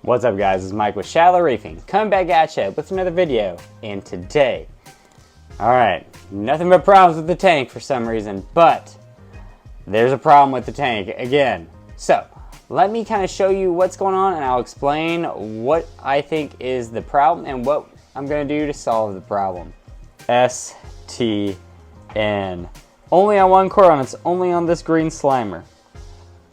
What's up guys, it's Mike with Shallow Reefing, coming back at you with another video, and today, alright, nothing but problems with the tank for some reason, but there's a problem with the tank again. So, let me kind of show you what's going on and I'll explain what I think is the problem and what I'm going to do to solve the problem. STN. Only on one coral, and it's only on this green slimer.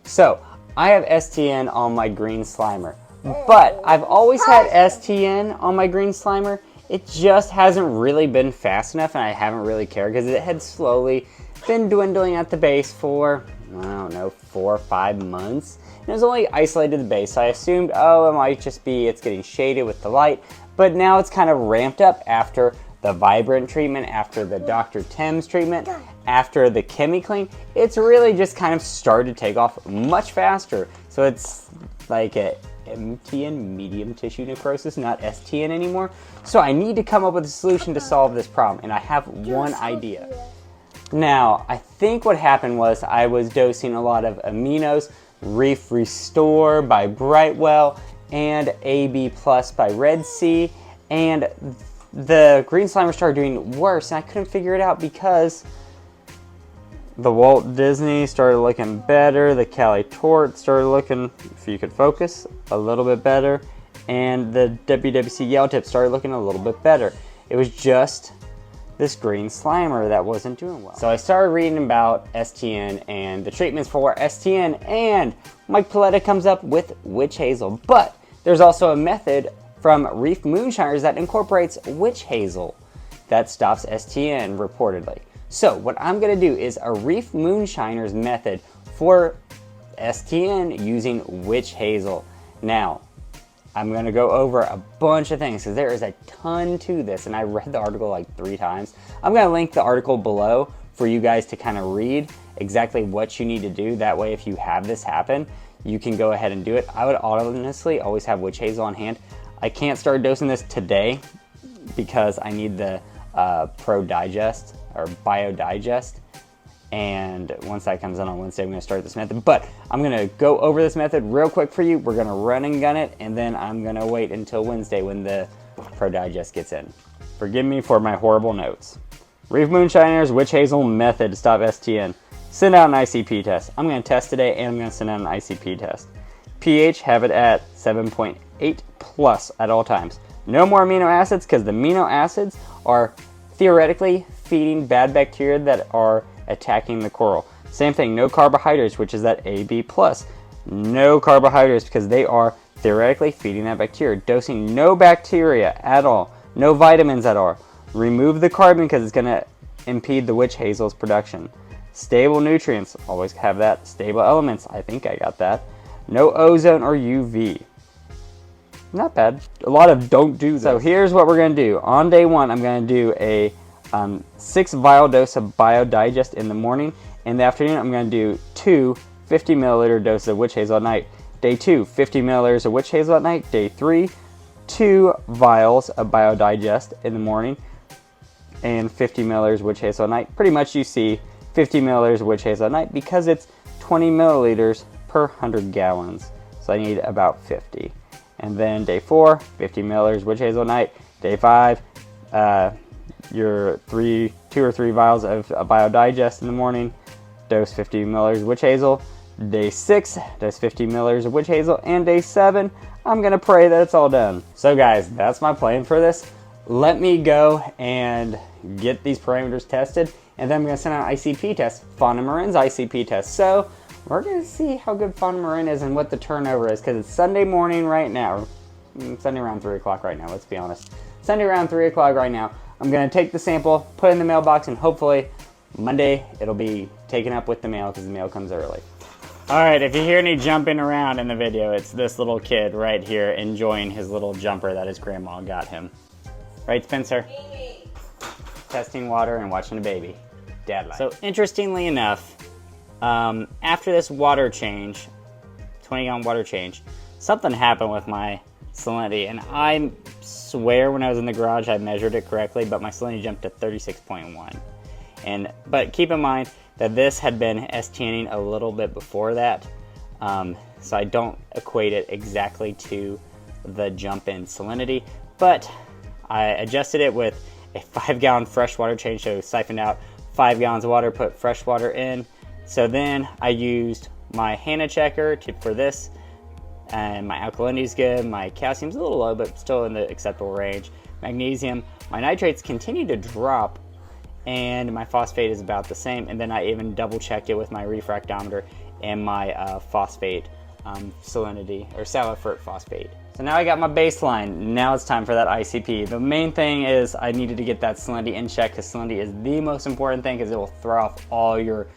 So, I have STN on my green slimer. But I've always had STN on my green slimer. It just hasn't really been fast enough and I haven't really cared because it had slowly been dwindling at the base for, I don't know, 4 or 5 months. And it was only isolated to the base, so I assumed, oh, it might just be it's getting shaded with the light. But now it's kind of ramped up after the Vibrant treatment, after the Dr. Tim's treatment, after the Chemi Clean. It's really just kind of started to take off much faster. So it's like a MTN, medium tissue necrosis, not STN anymore. So I need to come up with a solution to solve this problem, and I have one idea. Now, I think what happened was I was dosing a lot of aminos, Reef Restore by Brightwell, and AB Plus by Red Sea, and the green slimer started doing worse, and I couldn't figure it out because the Walt Disney started looking better, the Cali Tort started looking, if you could focus, a little bit better, and the WWC Yellow Tip started looking a little bit better. It was just this green slimer that wasn't doing well. So I started reading about STN and the treatments for STN, and Mike Paletta comes up with Witch Hazel. But there's also a method from Reef Moonshiners that incorporates Witch Hazel that stops STN reportedly. So what I'm going to do is a Reef Moonshiners method for STN using Witch Hazel. Now, I'm going to go over a bunch of things because there is a ton to this, and I read the article like 3 times. I'm going to link the article below for you guys to kind of read exactly what you need to do. That way, if you have this happen, you can go ahead and do it. I would honestly always have Witch Hazel on hand. I can't start dosing this today because I need the Pro Digest or Bio Digest, and once that comes out on Wednesday, I'm going to start this method. But I'm going to go over this method real quick for you. We're going to run and gun it, and then I'm going to wait until Wednesday when the Pro Digest gets in. Forgive me for my horrible notes. Reef Moonshiners Witch Hazel method to stop STN. Send out an ICP test. I'm going to test today, and I'm going to send out an ICP test. pH, have it at 7.8 plus at all times. No more amino acids because the amino acids are theoretically feeding bad bacteria that are attacking the coral. Same thing, no carbohydrates, which is that AB+. No carbohydrates because they are theoretically feeding that bacteria. Dosing no bacteria at all. No vitamins at all. Remove the carbon because it's going to impede the Witch Hazel's production. Stable nutrients, always have that. Stable elements, I think I got that. No ozone or UV. Not bad. A lot of don't do this. So here's what we're going to do. On day 1, I'm going to do a 6 vial dose of Bio Digest in the morning. In the afternoon, I'm going to do 2 50 milliliter doses of Witch Hazel at night. Day 2, 50 milliliters of Witch Hazel at night. Day 3, 2 vials of Bio Digest in the morning and 50 milliliters of Witch Hazel at night. Pretty much you see 50 milliliters of Witch Hazel at night because it's 20 milliliters per 100 gallons. So I need about 50. And then day 4, 50 milliliters Witch Hazel at night. Day 5, your 2 or 3 vials of Bio Digest in the morning. Dose 50 milliliters Witch Hazel. Day 6, dose 50 milliliters of Witch Hazel. And day 7, I'm going to pray that it's all done. So guys, that's my plan for this. Let me go and get these parameters tested. And then I'm going to send out an ICP test. Fauna Marin's ICP test. So we're going to see how good Fauna Marin is and what the turnover is, because it's Sunday morning right now. Sunday around 3 o'clock right now, let's be honest. Sunday around 3 o'clock right now. I'm going to take the sample, put it in the mailbox, and hopefully Monday it'll be taken up with the mail because the mail comes early. Alright, if you hear any jumping around in the video, it's this little kid right here enjoying his little jumper that his grandma got him. Right, Spencer? Baby. Testing water and watching a baby. Dad life. So interestingly enough, after this water change, 20-gallon water change, something happened with my salinity, and I swear when I was in the garage I measured it correctly, but my salinity jumped to 36.1. But keep in mind that this had been STNing a little bit before that, so I don't equate it exactly to the jump in salinity, but I adjusted it with a 5-gallon freshwater change, so siphoned out 5 gallons of water, put fresh water in. So then I used my Hannah checker for this, and my alkalinity is good, my calcium's a little low, but still in the acceptable range. Magnesium, my nitrates continue to drop, and my phosphate is about the same. And then I even double checked it with my refractometer and my phosphate salinity, or salifert phosphate. So now I got my baseline. Now it's time for that ICP. The main thing is I needed to get that salinity in check, because salinity is the most important thing, because it will throw off all your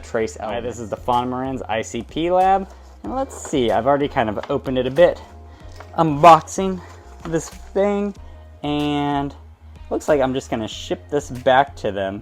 trace elements. Right, this is the Marin's ICP lab, and let's see, I've already kind of opened it a bit, unboxing this thing, and looks like I'm just gonna ship this back to them.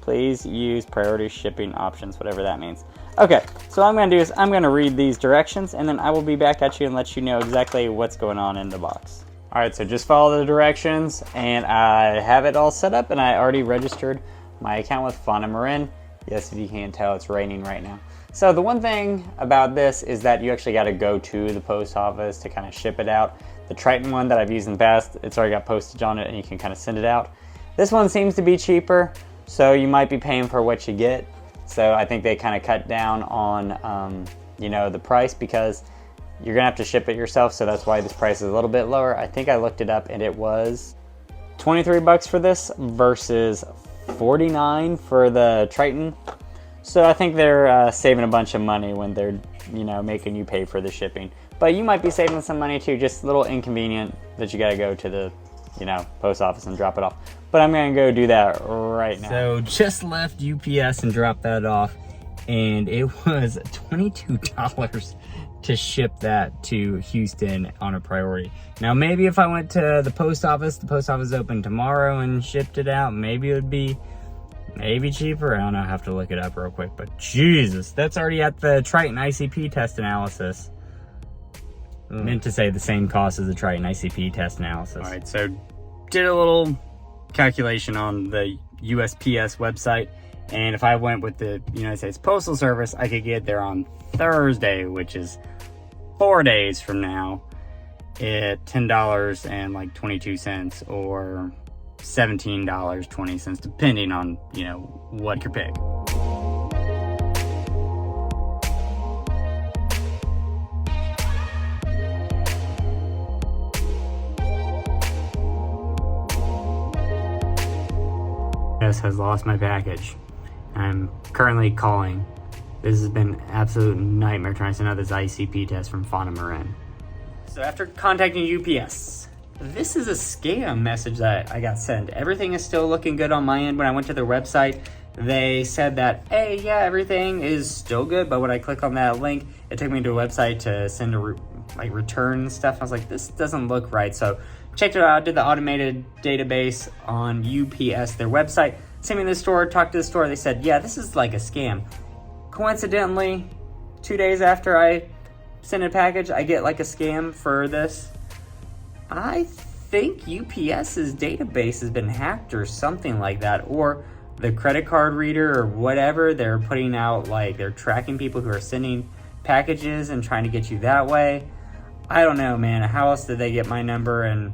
Please use priority shipping options, whatever that means. Okay, so what I'm gonna do is I'm gonna read these directions, and then I will be back at you and let you know exactly what's going on in the box. All right, so just follow the directions, and I have it all set up, and I already registered my account with Marin. Yes, if you can't tell, it's raining right now. So the one thing about this is that you actually gotta go to the post office to kind of ship it out. The Triton one that I've used in the past, it's already got postage on it, and you can kind of send it out. This one seems to be cheaper, so you might be paying for what you get. So I think they kind of cut down on, you know, the price, because you're gonna have to ship it yourself. So that's why this price is a little bit lower. I think I looked it up, and it was 23 bucks for this versus 49 for the Triton. So I think they're saving a bunch of money when they're, you know, making you pay for the shipping. But you might be saving some money too, just a little inconvenient that you gotta go to the, you know, post office and drop it off. But I'm gonna go do that right now. So just left UPS and dropped that off, and it was $22 to ship that to Houston on a priority. Now maybe if I went to the post office open tomorrow and shipped it out, maybe it would be cheaper. I don't know, I have to look it up real quick, but Jesus, that's already at the Triton ICP test analysis. Meant to say the same cost as the Triton ICP test analysis. All right, so did a little calculation on the USPS website, and if I went with the United States Postal Service, I could get there on Thursday, which is 4 days from now, at $10.22 or $17.20, depending on, you know, what you pick. Has lost my package. I'm currently calling. This has been an absolute nightmare trying to send out this ICP test from Marin. So after contacting UPS, this is a scam message that I got sent. Everything is still looking good on my end. When I went to their website, they said that, hey, yeah, everything is still good, but when I click on that link, it took me to a website to send a return stuff. I was like, this doesn't look right. So checked it out, did the automated database on UPS, their website, sent me to the store, talked to the store, they said, yeah, this is like a scam. Coincidentally, 2 days after I sent a package, I get like a scam for this. I think UPS's database has been hacked or something like that, or the credit card reader or whatever, they're putting out, like, they're tracking people who are sending packages and trying to get you that way. I don't know, man. How else did they get my number and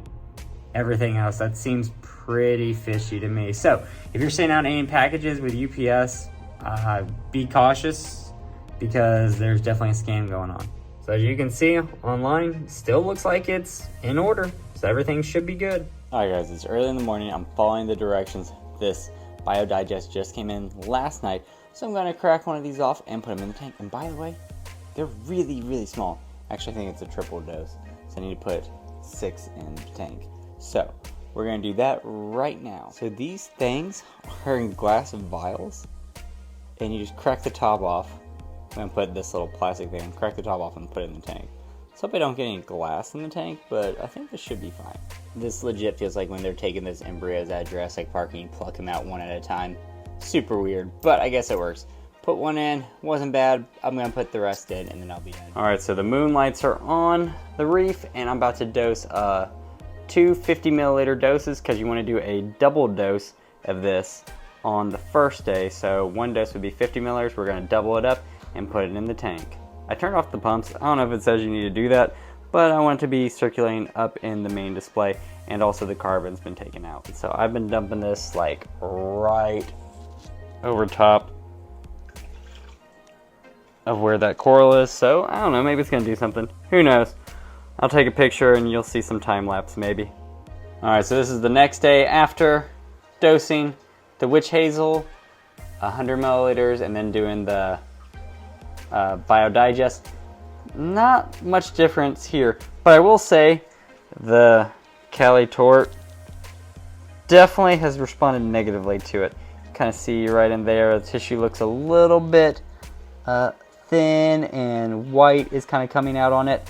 everything else? That seems pretty fishy to me. So if you're sending out any packages with UPS, be cautious, because there's definitely a scam going on. So as you can see online, still looks like it's in order, so everything should be good. All right, guys, it's early in the morning. I'm following the directions. This biodigest just came in last night, so I'm gonna crack one of these off and put them in the tank. And by the way, they're really, really small. Actually, I think it's a triple dose, so I need to put 6 in the tank. So we're gonna do that right now. So these things are in glass vials, and you just crack the top off. I'm gonna put this little plastic thing, crack the top off and put it in the tank. Let's hope I don't get any glass in the tank, but I think this should be fine. This legit feels like when they're taking those embryos out of Jurassic Park and you pluck them out one at a time. Super weird, but I guess it works. Put one in, wasn't bad. I'm gonna put the rest in and then I'll be done. All right, so the moonlights are on the reef, and I'm about to dose 2 50 milliliter doses, because you wanna do a double dose of this on the first day. So one dose would be 50 milliliters. We're gonna double it up and put it in the tank. I turned off the pumps. I don't know if it says you need to do that, but I want it to be circulating up in the main display, and also the carbon's been taken out. So I've been dumping this like right over top of where that coral is. So I don't know, maybe it's gonna do something. Who knows? I'll take a picture and you'll see some time lapse maybe. All right, so this is the next day after dosing the witch hazel, 100 milliliters, and then doing the biodigest. Not much difference here, but I will say the Cali Tort definitely has responded negatively to it. Kind of see right in there, the tissue looks a little bit thin and white is kind of coming out on it.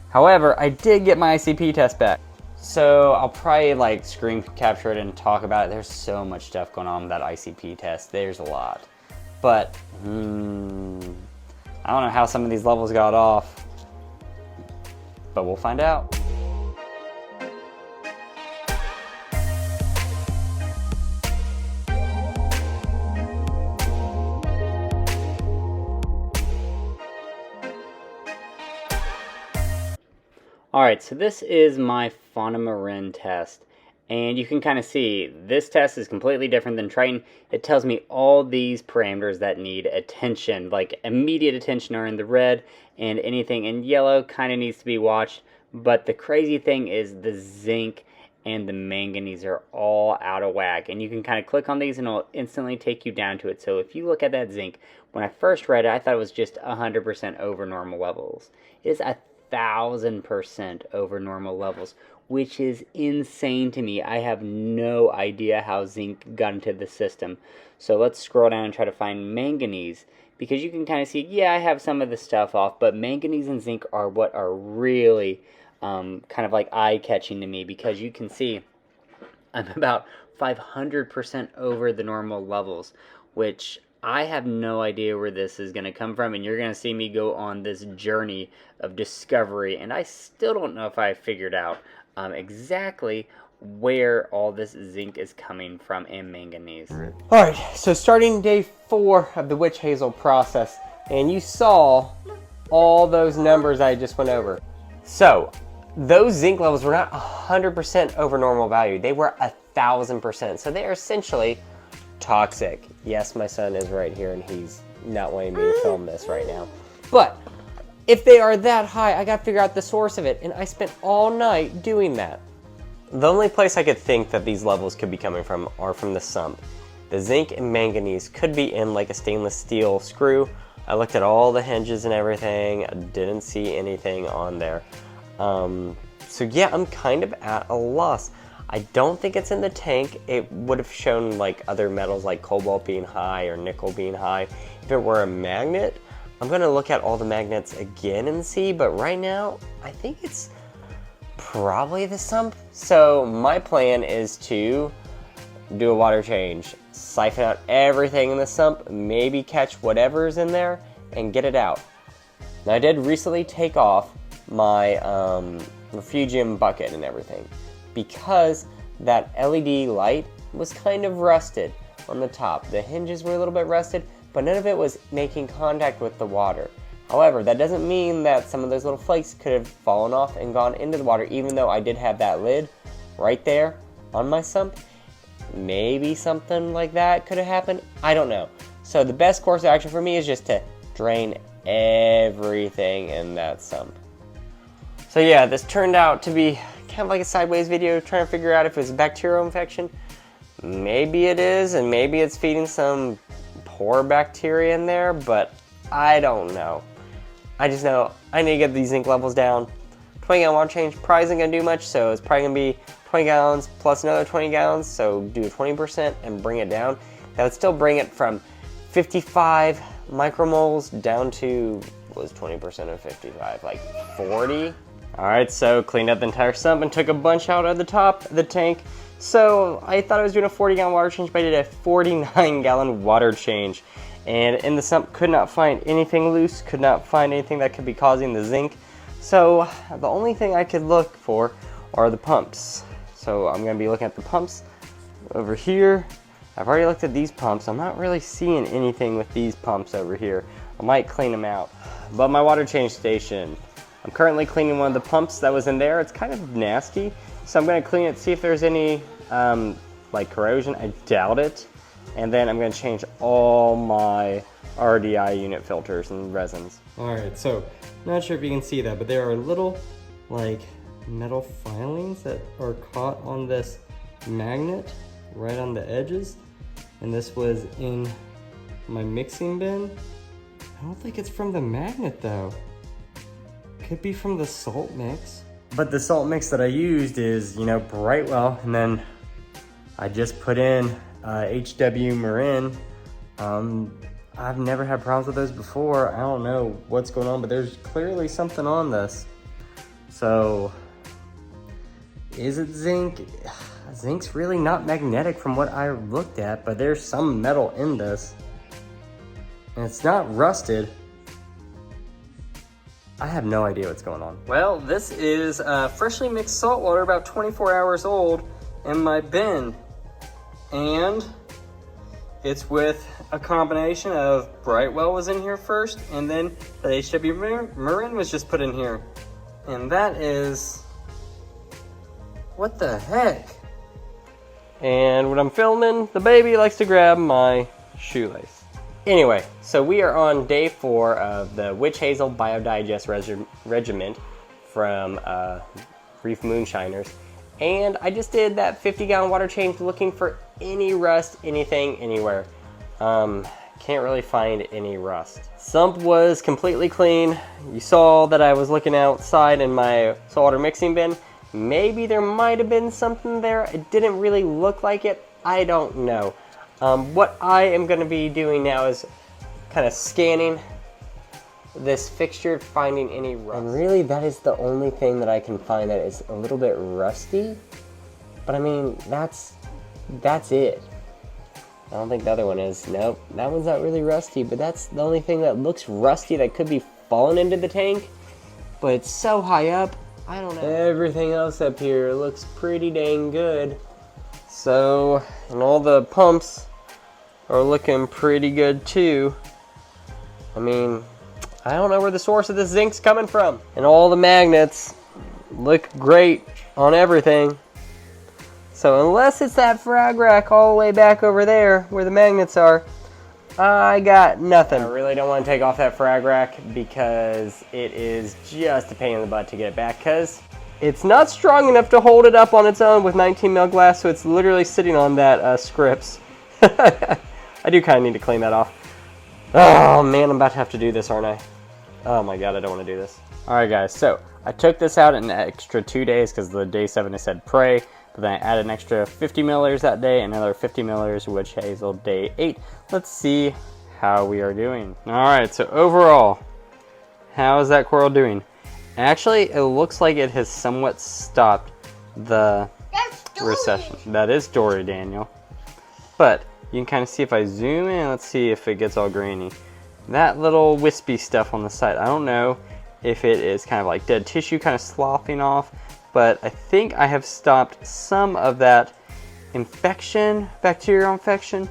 However, I did get my ICP test back. So I'll probably like screen capture it and talk about it. There's so much stuff going on with that ICP test. There's a lot. But I don't know how some of these levels got off, but we'll find out. Alright, so this is my fauna marin test, and you can kind of see this test is completely different than Triton. It tells me all these parameters that need attention, like immediate attention are in the red, and anything in yellow kind of needs to be watched. But the crazy thing is the zinc and the manganese are all out of whack, and you can kind of click on these and it'll instantly take you down to it. So if you look at that zinc, when I first read it, I thought it was just 100% over normal levels. It's 1,000% over normal levels, which is insane to me. I have no idea how zinc got into the system. So let's scroll down and try to find manganese, because you can kind of see, yeah, I have some of the stuff off, but manganese and zinc are what are really kind of like eye-catching to me, because you can see I'm about 500% over the normal levels, which I have no idea where this is going to come from, and you're going to see me go on this journey of discovery, and I still don't know if I figured out exactly where all this zinc is coming from and manganese. Alright, so starting day 4 of the witch hazel process, and you saw all those numbers I just went over. So, those zinc levels were not 100% over normal value, they were 1,000%, so they are essentially toxic. Yes, my son is right here and he's not wanting me to film this right now. But if they are that high, I gotta figure out the source of it, and I spent all night doing that. The only place I could think that these levels could be coming from are from the sump. The zinc and manganese could be in like a stainless steel screw. I looked at all the hinges and everything, I didn't see anything on there. So yeah, I'm kind of at a loss. I don't think it's in the tank. It would have shown like other metals like cobalt being high or nickel being high. If it were a magnet, I'm gonna look at all the magnets again and see, but right now, I think it's probably the sump. So my plan is to do a water change, siphon out everything in the sump, maybe catch whatever's in there and get it out. Now I did recently take off my refugium bucket and everything, because that LED light was kind of rusted on the top. The hinges were a little bit rusted, but none of it was making contact with the water. However, that doesn't mean that some of those little flakes could have fallen off and gone into the water, even though I did have that lid right there on my sump. Maybe something like that could have happened. I don't know. So the best course of action for me is just to drain everything in that sump. So yeah, this turned out to be kind of like a sideways video trying to figure out if it was a bacterial infection. Maybe it is, and maybe it's feeding some poor bacteria in there, but I don't know. I just know I need to get these zinc levels down. 20 gallon water change probably isn't gonna do much, so it's probably gonna be 20 gallons plus another 20 gallons, so do 20% and bring it down. That would still bring it from 55 micromoles down to, what was 20% of 55, like 40? Alright, so cleaned up the entire sump and took a bunch out of the top of the tank. So I thought I was doing a 40 gallon water change, but I did a 49 gallon water change. And in the sump, could not find anything loose, could not find anything that could be causing the zinc. So the only thing I could look for are the pumps. So I'm gonna be looking at the pumps over here. I've already looked at these pumps. I'm not really seeing anything with these pumps over here. I might clean them out. But my water change station, I'm currently cleaning one of the pumps that was in there. It's kind of nasty, so I'm going to clean it, see if there's any like corrosion. I doubt it. And then I'm going to change all my RDI unit filters and resins. All right, so not sure if you can see that, but there are little like metal filings that are caught on this magnet right on the edges. And this was in my mixing bin. I don't think it's from the magnet though. Could be from the salt mix. But the salt mix that I used is, you know, Brightwell, and then I just put in HW Marin. I've never had problems with those before. I don't know what's going on, but there's clearly something on this. So, is it zinc? Zinc's really not magnetic from what I looked at, but there's some metal in this. And it's not rusted. I have no idea what's going on. Well, this is freshly mixed salt water, about 24 hours old, in my bin. And it's with a combination of Brightwell was in here first, and then the HW Marin was just put in here. And that is, what the heck? And when I'm filming, the baby likes to grab my shoelace. Anyway, so we are on day 4 of the Witch Hazel Biodigest Regiment from Reef Moonshiners. And I just did that 50-gallon water change looking for any rust, anything, anywhere. Can't really find any rust. Sump was completely clean. You saw that I was looking outside in my saltwater mixing bin. Maybe there might have been something there. It didn't really look like it. I don't know. What I am going to be doing now is kind of scanning this fixture, finding any rust. And really, that is the only thing that I can find that is a little bit rusty. But I mean, that's it. I don't think the other one is. Nope, that one's not really rusty, but that's the only thing that looks rusty that could be falling into the tank. But it's so high up, I don't know. Everything else up here looks pretty dang good. So, and all the pumps are looking pretty good too. I mean, I don't know where the source of this zinc's coming from. And all the magnets look great on everything. So unless it's that frag rack all the way back over there where the magnets are, I got nothing. I really don't want to take off that frag rack because it is just a pain in the butt to get it back, because it's not strong enough to hold it up on its own with 19 mil glass, so it's literally sitting on that scripts. I do kind of need to clean that off. Oh man, I'm about to have to do this, aren't I? Oh my god, I don't want to do this. Alright guys, so I took this out an extra 2 days because the day 7 it said pray, but then I added an extra 50 milliliters that day, and another 50 milliliters Witch Hazel day 8. Let's see how we are doing. Alright, so overall, how is that coral doing? Actually, it looks like it has somewhat stopped the recession. That is Dory, Daniel. But you can kind of see if I zoom in, let's see if it gets all grainy. That little wispy stuff on the side, I don't know if it is kind of like dead tissue kind of sloughing off, but I think I have stopped some of that infection, bacterial infection.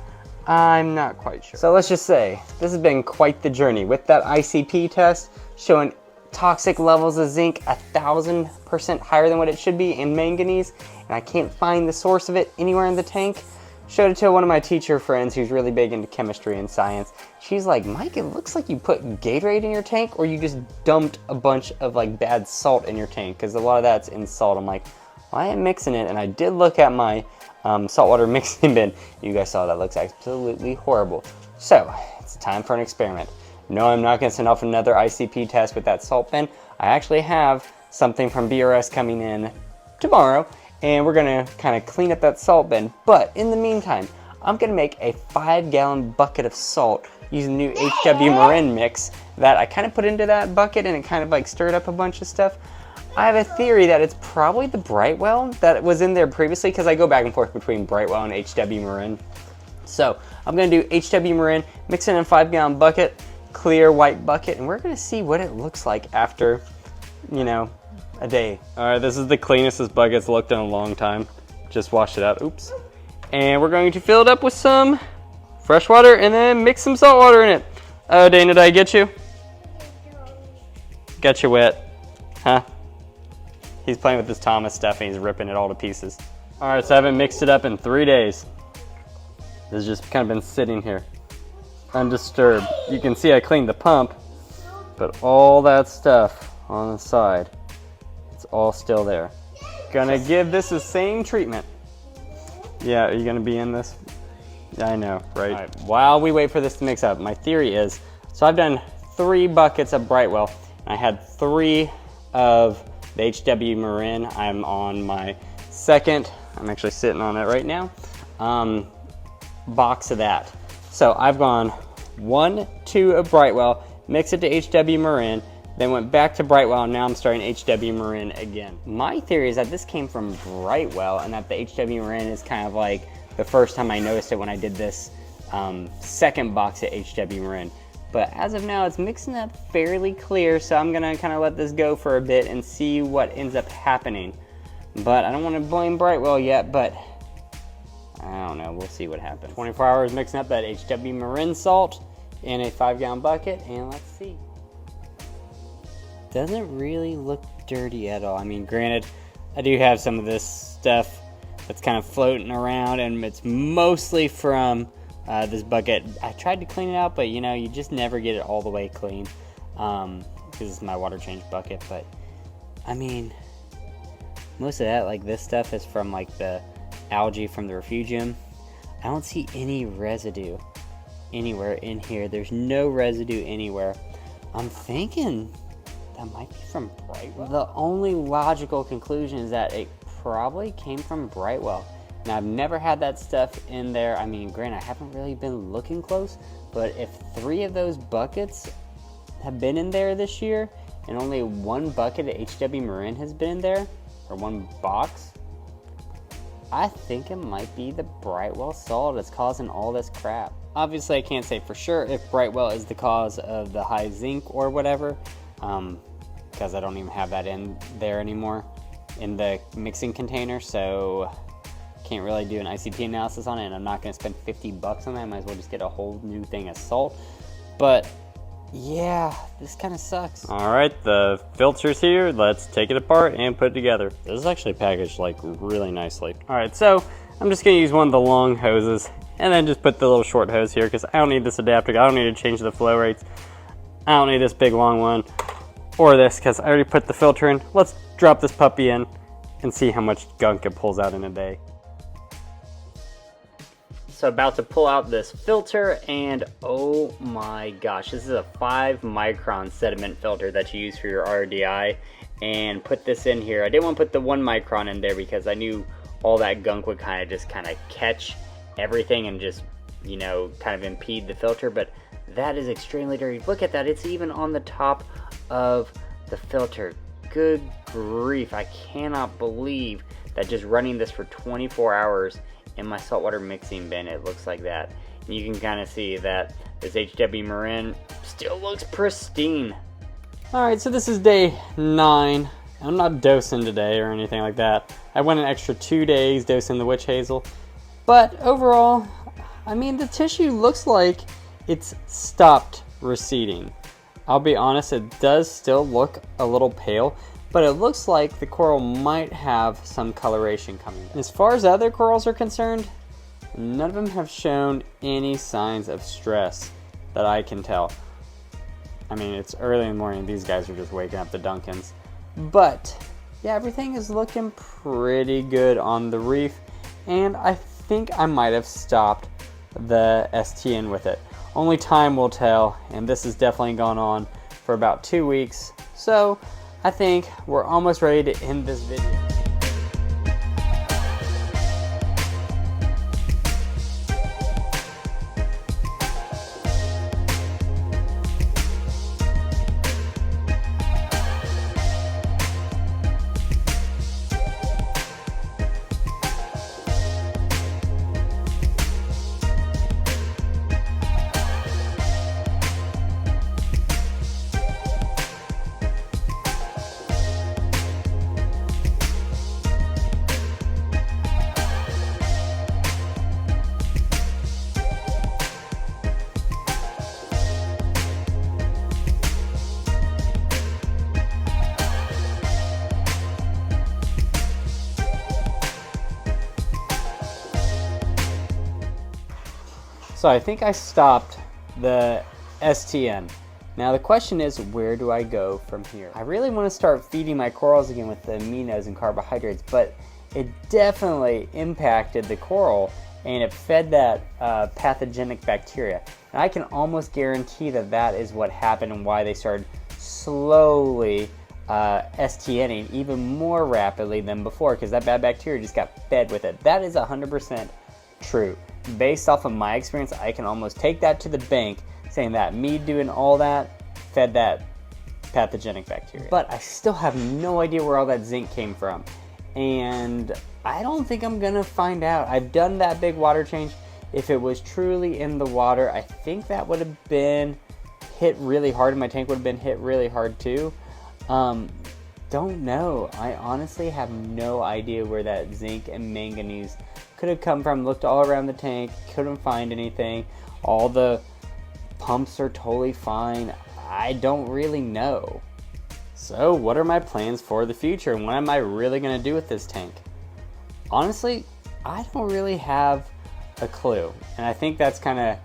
I'm not quite sure. So let's just say this has been quite the journey with that ICP test showing toxic levels of zinc 1,000% higher than what it should be in manganese, and I can't find the source of it anywhere in the tank. Showed it to one of my teacher friends who's really big into chemistry and science. She's like, Mike, it looks like you put Gatorade in your tank, or you just dumped a bunch of like bad salt in your tank, because a lot of that's in salt. I'm like, well, I am mixing it, and I did look at my saltwater mixing bin. You guys saw that looks absolutely horrible. So it's time for an experiment. No, I'm not going to send off another ICP test with that salt bin. I actually have something from BRS coming in tomorrow, and we're going to kind of clean up that salt bin. But in the meantime, I'm going to make a 5-gallon bucket of salt using the new HW Marin mix that I kind of put into that bucket, and it kind of like stirred up a bunch of stuff. I have a theory that it's probably the Brightwell that was in there previously, because I go back and forth between Brightwell and HW Marin. So I'm going to do HW Marin, mix it in a 5-gallon bucket, clear white bucket, and we're going to see what it looks like after, you know, a day. All right, this is the cleanest this bucket's looked in a long time. Just washed it out, oops. And we're going to fill it up with some fresh water and then mix some salt water in it. Oh, Dana, did I get you? Got you wet. Huh? He's playing with this Thomas stuff and he's ripping it all to pieces. All right, so I haven't mixed it up in 3 days. This has just kind of been sitting here, undisturbed. You can see I cleaned the pump, but all that stuff on the side, it's all still there. Gonna give this the same treatment. Yeah, are you gonna be in this? I know, right? All right, while we wait for this to mix up, my theory is, so I've done 3 buckets of Brightwell, and I had 3 of the HW Marin. I'm on my second, I'm actually sitting on it right now, box of that. So I've gone 1, 2 of Brightwell, mix it to HW Marin, then went back to Brightwell, and now I'm starting HW Marin again. My theory is that this came from Brightwell and that the HW Marin is kind of like the first time I noticed it when I did this second box of HW Marin. But as of now, it's mixing up fairly clear, so I'm gonna kind of let this go for a bit and see what ends up happening. But I don't want to blame Brightwell yet, but I don't know, we'll see what happens. 24 hours mixing up that HW Marin salt in a 5-gallon bucket, and let's see. Doesn't really look dirty at all. I mean, granted, I do have some of this stuff that's kind of floating around, and it's mostly from this bucket. I tried to clean it out, but you know, you just never get it all the way clean because it's my water change bucket. But I mean, most of that, like this stuff, is from like the algae from the refugium. I don't see any residue anywhere in here. There's no residue anywhere. I'm thinking that might be from Brightwell. The only logical conclusion is that it probably came from Brightwell. Now, I've never had that stuff in there. I mean, granted, I haven't really been looking close, but if 3 of those buckets have been in there this year, and only 1 bucket of HW Marin has been in there, or 1 box, I think it might be the Brightwell salt that's causing all this crap. Obviously, I can't say for sure if Brightwell is the cause of the high zinc or whatever, because I don't even have that in there anymore in the mixing container, so can't really do an ICP analysis on it, and I'm not going to spend 50 bucks on that. I might as well just get a whole new thing of salt. But yeah, this kind of sucks. All right, the filter's here. Let's take it apart and put it together. This is actually packaged like really nicely. All right, so I'm just going to use one of the long hoses and then just put the little short hose here because I don't need this adapter. I don't need to change the flow rates. I don't need this big long one or this because I already put the filter in. Let's drop this puppy in and see how much gunk it pulls out in a day. So about to pull out this filter, and oh my gosh, this is a 5 micron sediment filter that you use for your RDI, and put this in here. I didn't want to put the 1 micron in there because I knew all that gunk would kind of catch everything and just, you know, kind of impede the filter, but that is extremely dirty. Look at that, it's even on the top of the filter. Good grief, I cannot believe that just running this for 24 hours in my saltwater mixing bin, it looks like that. And you can kind of see that this HW Marin still looks pristine. Alright, so this is day 9. I'm not dosing today or anything like that. I went an extra 2 days dosing the witch hazel. But overall, I mean, the tissue looks like it's stopped receding. I'll be honest, it does still look a little pale, but it looks like the coral might have some coloration coming. As far as other corals are concerned, none of them have shown any signs of stress that I can tell. I mean, it's early in the morning, these guys are just waking up the Duncans. But yeah, everything is looking pretty good on the reef, and I think I might have stopped the STN with it. Only time will tell, and this has definitely gone on for about 2 weeks, so I think we're almost ready to end this video. So I think I stopped the STN. Now the question is, where do I go from here? I really want to start feeding my corals again with the aminos and carbohydrates, but it definitely impacted the coral and it fed that pathogenic bacteria. And I can almost guarantee that that is what happened and why they started slowly STNing even more rapidly than before, because that bad bacteria just got fed with it. That is 100% true. Based off of my experience, I can almost take that to the bank, saying that me doing all that fed that pathogenic bacteria. But I still have no idea where all that zinc came from. And I don't think I'm gonna find out. I've done that big water change. If it was truly in the water, I think that would have been hit really hard, and my tank would have been hit really hard too. Don't know. I honestly have no idea where that zinc and manganese could have come from. Looked all around the tank, couldn't find anything. All the pumps are totally fine. I don't really know. So what are my plans for the future? And what am I really gonna do with this tank? Honestly, I don't really have a clue. And I think that's kind of,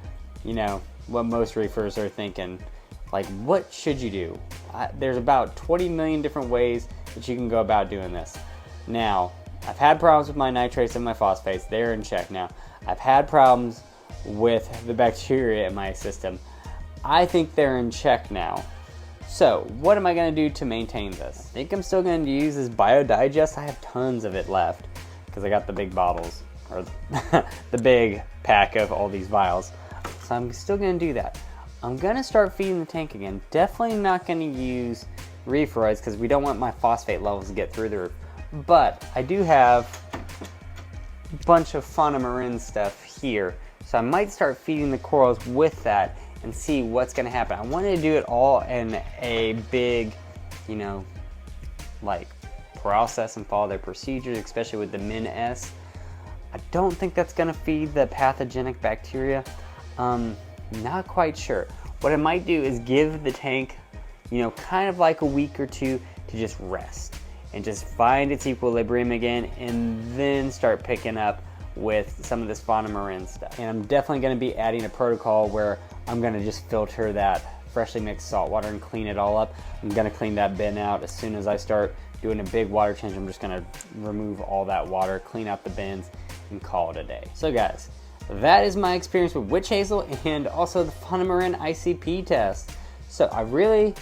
you know, what most reefers are thinking. Like, what should you do? There's about 20 million different ways that you can go about doing this. Now, I've had problems with my nitrates and my phosphates. They're in check now. I've had problems with the bacteria in my system. I think they're in check now. So, what am I going to do to maintain this? I think I'm still going to use this biodigest. I have tons of it left because I got the big bottles, or the big pack of all these vials. So I'm still going to do that. I'm gonna start feeding the tank again. Definitely not gonna use reefroids because we don't want my phosphate levels to get through the roof. But I do have a bunch of fauna marin stuff here. So I might start feeding the corals with that and see what's gonna happen. I wanted to do it all in a big, you know, like process and follow their procedures, especially with the Min-S. I don't think that's gonna feed the pathogenic bacteria. Not quite sure. What I might do is give the tank, you know, kind of like a week or two to just rest and just find its equilibrium again, and then start picking up with some of this fauna marin stuff. And I'm definitely going to be adding a protocol where I'm going to just filter that freshly mixed salt water and clean it all up. I'm going to clean that bin out as soon as I start doing a big water change. I'm just going to remove all that water, clean out the bins, and call it a day. So guys, that is my experience with witch hazel and also the fauna marin ICP test. So I really,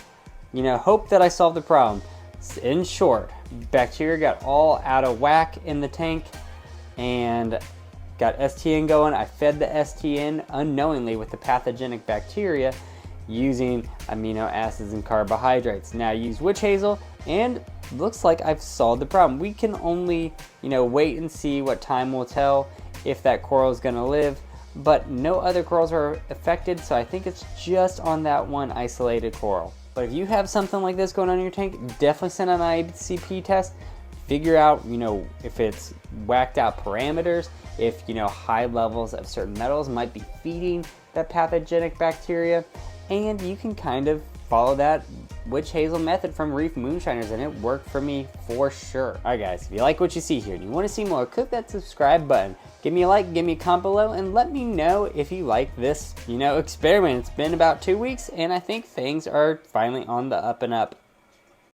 you know, hope that I solved the problem. In short, bacteria got all out of whack in the tank and got STN going. I fed the STN unknowingly with the pathogenic bacteria using amino acids and carbohydrates. Now I use witch hazel and looks like I've solved the problem. We can only, you know, wait and see what time will tell if that coral is gonna live, but no other corals are affected, so I think it's just on that one isolated coral. But if you have something like this going on in your tank, definitely send an ICP test. Figure out, you know, if it's whacked out parameters, if, you know, high levels of certain metals might be feeding that pathogenic bacteria, and you can kind of follow that witch hazel method from Reef Moonshiners, and it worked for me for sure. Alright guys, if you like what you see here and you want to see more, click that subscribe button. Give me a like, give me a comment below, and let me know if you like this, you know, experiment. It's been about 2 weeks, and I think things are finally on the up and up.